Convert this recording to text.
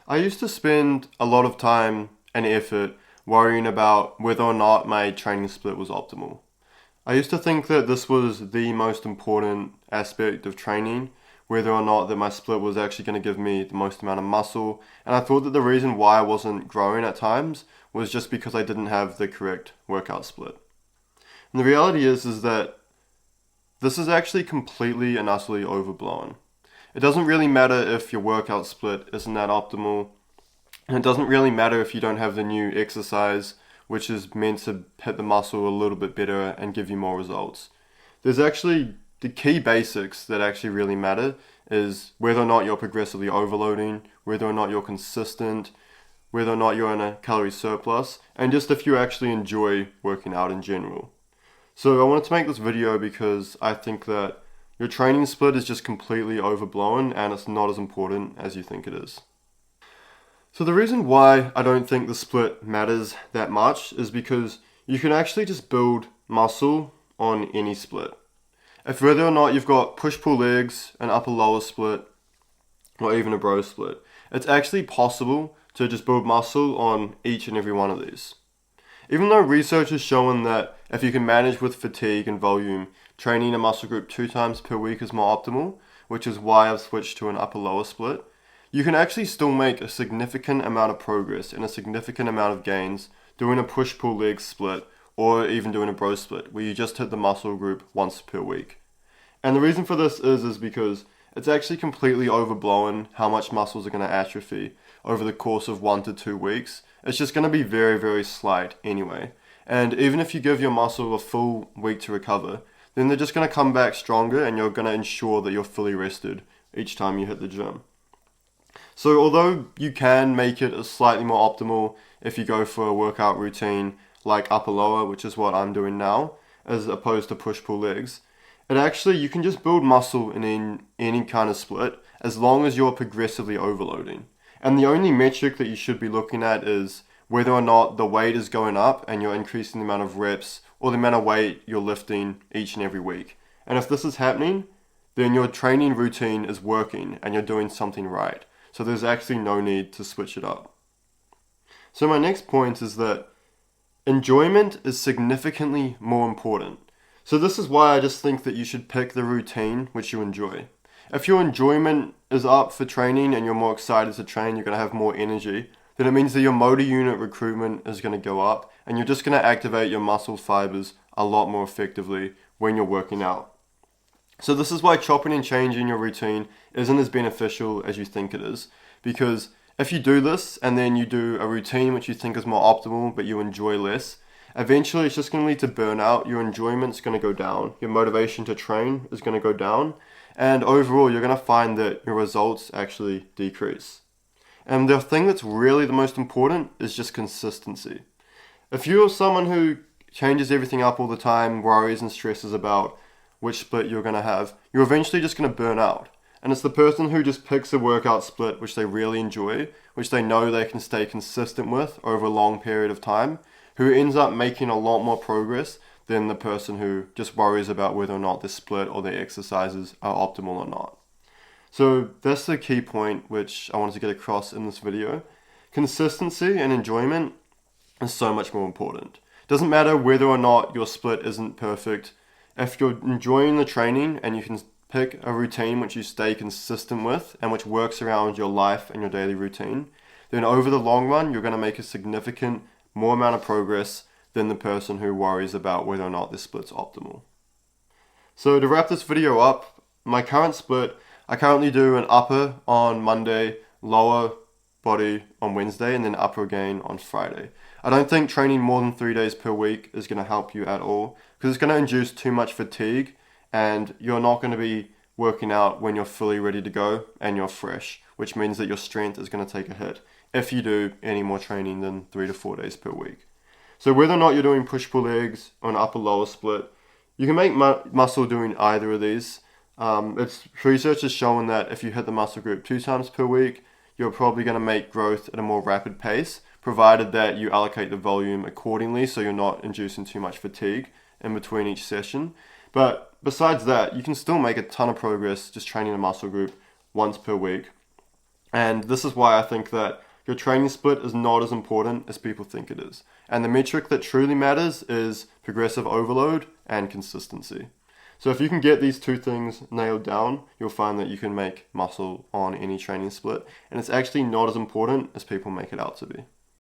I used to spend a lot of time and effort worrying about whether or not my training split was optimal. I used to think that this was the most important aspect of training, whether or not that my split was actually going to give me the most amount of muscle. And I thought that the reason why I wasn't growing at times was just because I didn't have the correct workout split. And the reality is that this is actually completely and utterly overblown. It doesn't really matter if your workout split isn't that optimal. And it doesn't really matter if you don't have the new exercise, which is meant to hit the muscle a little bit better and give you more results. There's actually the key basics that actually really matter is whether or not you're progressively overloading, whether or not you're consistent, whether or not you're in a calorie surplus, and just if you actually enjoy working out in general. So I wanted to make this video because I think that your training split is just completely overblown and it's not as important as you think it is. So the reason why I don't think the split matters that much is because you can actually just build muscle on any split. If whether or not you've got push-pull legs, an upper-lower split, or even a bro split, it's actually possible to just build muscle on each and every one of these. Even though research has shown that if you can manage with fatigue and volume, training a muscle group 2 times per week is more optimal, which is why I've switched to an upper-lower split, you can actually still make a significant amount of progress and a significant amount of gains doing a push-pull leg split or even doing a bro split where you just hit the muscle group once per week. And the reason for this is because it's actually completely overblown how much muscles are going to atrophy over the course of 1 to 2 weeks. It's just going to be very, very slight anyway. And even if you give your muscle a full week to recover, then they're just going to come back stronger and you're going to ensure that you're fully rested each time you hit the gym. So although you can make it a slightly more optimal if you go for a workout routine like upper lower, which is what I'm doing now, as opposed to push-pull legs, it actually, you can just build muscle in any kind of split as long as you're progressively overloading. And the only metric that you should be looking at is whether or not the weight is going up and you're increasing the amount of reps or the amount of weight you're lifting each and every week. And if this is happening, then your training routine is working and you're doing something right. So there's actually no need to switch it up. So my next point is that enjoyment is significantly more important. So this is why I just think that you should pick the routine which you enjoy. If your enjoyment is up for training and you're more excited to train, you're going to have more energy, then it means that your motor unit recruitment is going to go up and you're just going to activate your muscle fibers a lot more effectively when you're working out. So this is why chopping and changing your routine isn't as beneficial as you think it is. Because if you do this and then you do a routine which you think is more optimal but you enjoy less, eventually it's just going to lead to burnout. Your enjoyment's going to go down. Your motivation to train is going to go down. And overall you're going to find that your results actually decrease. And the thing that's really the most important is just consistency. If you're someone who changes everything up all the time, worries and stresses about which split you're going to have, you're eventually just going to burn out. And it's the person who just picks a workout split which they really enjoy, which they know they can stay consistent with over a long period of time, who ends up making a lot more progress than the person who just worries about whether or not the split or their exercises are optimal or not. So that's the key point which I wanted to get across in this video. Consistency and enjoyment is so much more important. It doesn't matter whether or not your split isn't perfect. If you're enjoying the training and you can pick a routine which you stay consistent with and which works around your life and your daily routine, then over the long run, you're going to make a significant more amount of progress than the person who worries about whether or not this split's optimal. So to wrap this video up, my current split, I currently do an upper on Monday, lower body on Wednesday, and then upper again on Friday. I don't think training more than 3 days per week is going to help you at all because it's going to induce too much fatigue and you're not going to be working out when you're fully ready to go and you're fresh, which means that your strength is going to take a hit if you do any more training than 3 to 4 days per week. So whether or not you're doing push-pull legs or an upper-lower split, you can make muscle doing either of these. Research has shown that if you hit the muscle group 2 times per week, you're probably going to make growth at a more rapid pace, provided that you allocate the volume accordingly so you're not inducing too much fatigue in between each session. But besides that, you can still make a ton of progress just training a muscle group once per week. And this is why I think that your training split is not as important as people think it is. And the metric that truly matters is progressive overload and consistency. So if you can get these two things nailed down, you'll find that you can make muscle on any training split. And it's actually not as important as people make it out to be.